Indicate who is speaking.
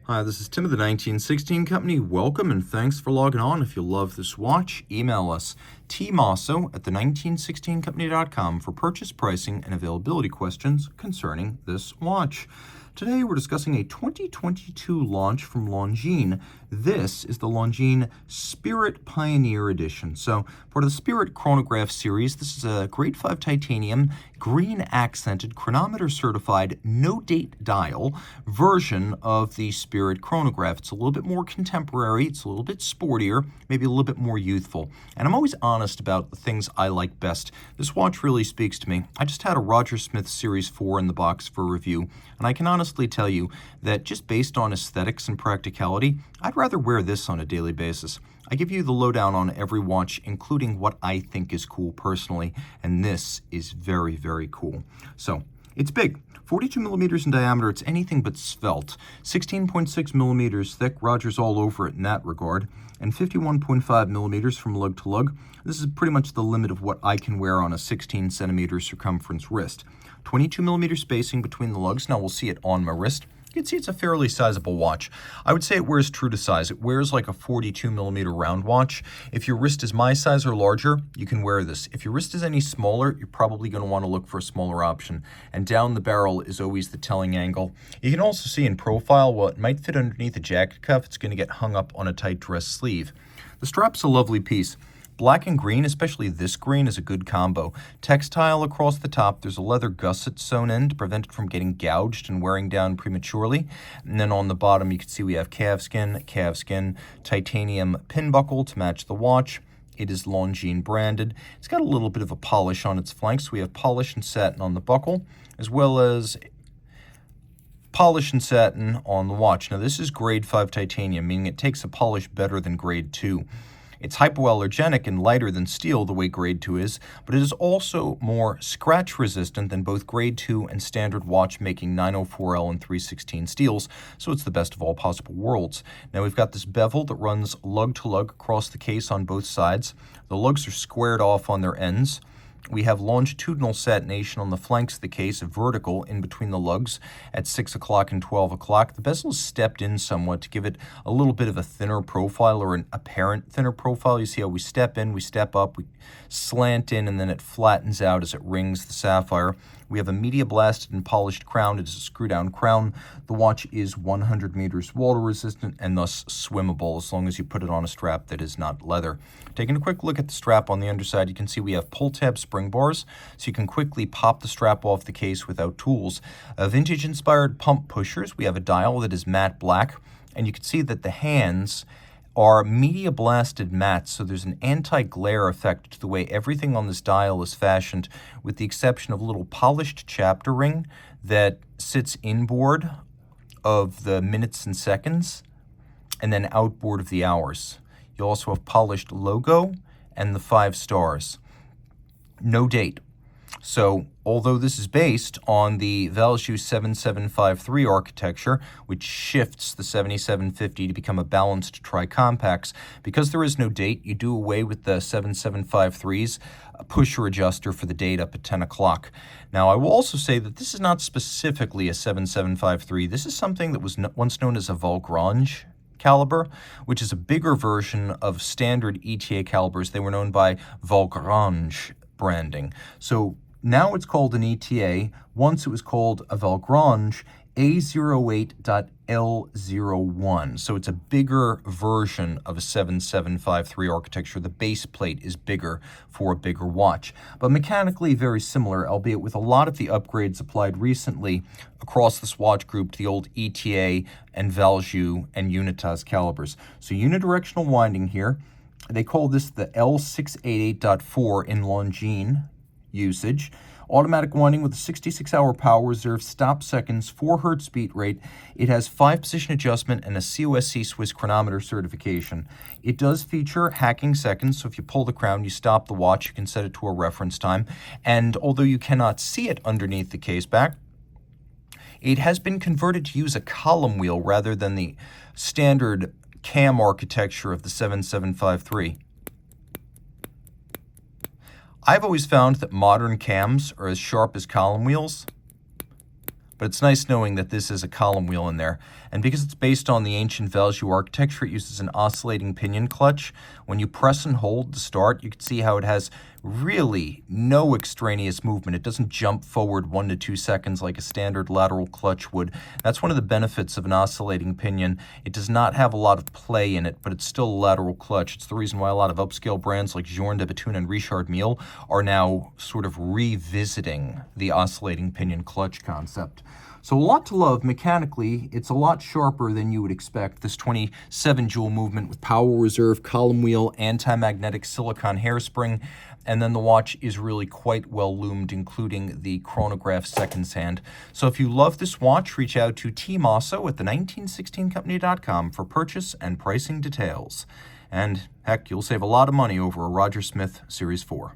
Speaker 1: Hi, this is Tim of the 1916 Company. Welcome and thanks for logging on. If you love this watch, email us Team Mosso at the1916company.com for purchase, pricing, and availability questions concerning this watch. Today we're discussing a 2022 launch from Longines. This is the Longines Spirit Pioneer Edition. So part of the Spirit Chronograph series, this is a grade 5 titanium, green accented, chronometer certified, no date dial version of the Spirit Chronograph. It's a little bit more contemporary, it's a little bit sportier, maybe a little bit more youthful. And I'm always honest about the things I like best. This watch really speaks to me. I just had a Roger Smith Series 4 in the box for review, and I can honestly tell you that just based on aesthetics and practicality, I'd rather wear this on a daily basis. I give you the lowdown on every watch, including what I think is cool personally, and this is very, very cool. So, it's big. 42 millimeters in diameter, it's anything but svelte. 16.6 millimeters thick, Roger's all over it in that regard, and 51.5 millimeters from lug to lug. This is pretty much the limit of what I can wear on a 16 centimeter circumference wrist. 22 millimeter spacing between the lugs. Now we'll see it on my wrist. You can see it's a fairly sizable watch. I would say it wears true to size. It wears like a 42 millimeter round watch. If your wrist is my size or larger, you can wear this. If your wrist is any smaller, you're probably going to want to look for a smaller option. And down the barrel is always the telling angle. You can also see in profile, while it might fit underneath a jacket cuff, it's going to get hung up on a tight dress sleeve. The strap's a lovely piece. Black and green, especially this green, is a good combo. Textile across the top. There's a leather gusset sewn in to prevent it from getting gouged and wearing down prematurely. And then on the bottom, you can see we have calfskin, titanium pin buckle to match the watch. It is Longines branded. It's got a little bit of a polish on its flanks. We have polish and satin on the buckle, as well as polish and satin on the watch. Now, this is grade 5 titanium, meaning it takes a polish better than grade 2. It's hypoallergenic and lighter than steel, the way grade 2 is, but it is also more scratch resistant than both grade 2 and standard watchmaking 904L and 316 steels, so it's the best of all possible worlds. Now we've got this bevel that runs lug to lug across the case on both sides. The lugs are squared off on their ends. We have longitudinal satination on the flanks of the case, vertical in between the lugs at 6 o'clock and 12 o'clock. The bezel is stepped in somewhat to give it a little bit of a thinner profile, or an apparent thinner profile. You see how we step in, we step up, we slant in, and then it flattens out as it rings the sapphire. We have a media blasted and polished crown. It is a screw-down crown. The watch is 100 meters water resistant and thus swimmable as long as you put it on a strap that is not leather. Taking a quick look at the strap on the underside, you can see we have pull-tab spring bars, so you can quickly pop the strap off the case without tools. Vintage-inspired pump pushers. We have a dial that is matte black, and you can see that the hands are media blasted matte, so there's an anti-glare effect to the way everything on this dial is fashioned, with the exception of a little polished chapter ring that sits inboard of the minutes and seconds and then outboard of the hours. You also have polished logo and the 5 stars. No date. So, although this is based on the Valjoux 7753 architecture, which shifts the 7750 to become a balanced tri-compacts, because there is no date, you do away with the 7753's pusher adjuster for the date up at 10 o'clock. Now, I will also say that this is not specifically a 7753. This is something that was once known as a Longines caliber, which is a bigger version of standard ETA calibers. They were known by Longines branding. So now it's called an ETA. Once it was called a Longines A08.L01. So it's a bigger version of a 7753 architecture. The base plate is bigger for a bigger watch, but mechanically very similar, albeit with a lot of the upgrades applied recently across this watch group to the old ETA and Valjoux and Unitas calibers. So unidirectional winding here. They call this the L3.829.1.53.2 in Longines usage. Automatic winding with a 66-hour power reserve, stop seconds, 4 Hz beat rate. It has 5-position adjustment and a COSC Swiss chronometer certification. It does feature hacking seconds, so if you pull the crown, you stop the watch, you can set it to a reference time. And although you cannot see it underneath the case back, it has been converted to use a column wheel rather than the standard cam architecture of the 7753. I've always found that modern cams are as sharp as column wheels, but it's nice knowing that this is a column wheel in there. And because it's based on the ancient Valjoux architecture, it uses an oscillating pinion clutch. When you press and hold to start, you can see how it has really no extraneous movement. It doesn't jump forward 1 to 2 seconds like a standard lateral clutch would. That's one of the benefits of an oscillating pinion. It does not have a lot of play in it, but it's still a lateral clutch. It's the reason why a lot of upscale brands like Journe de Bethune and Richard Mille are now sort of revisiting the oscillating pinion clutch concept. So a lot to love mechanically. It's a lot sharper than you would expect. This 27 joule movement with power reserve, column wheel, anti-magnetic silicone hairspring, and then the watch is really quite well loomed, including the chronograph seconds hand. So if you love this watch, reach out to Team Mosso at the1916company.com for purchase and pricing details. And heck, you'll save a lot of money over a Roger Smith Series 4.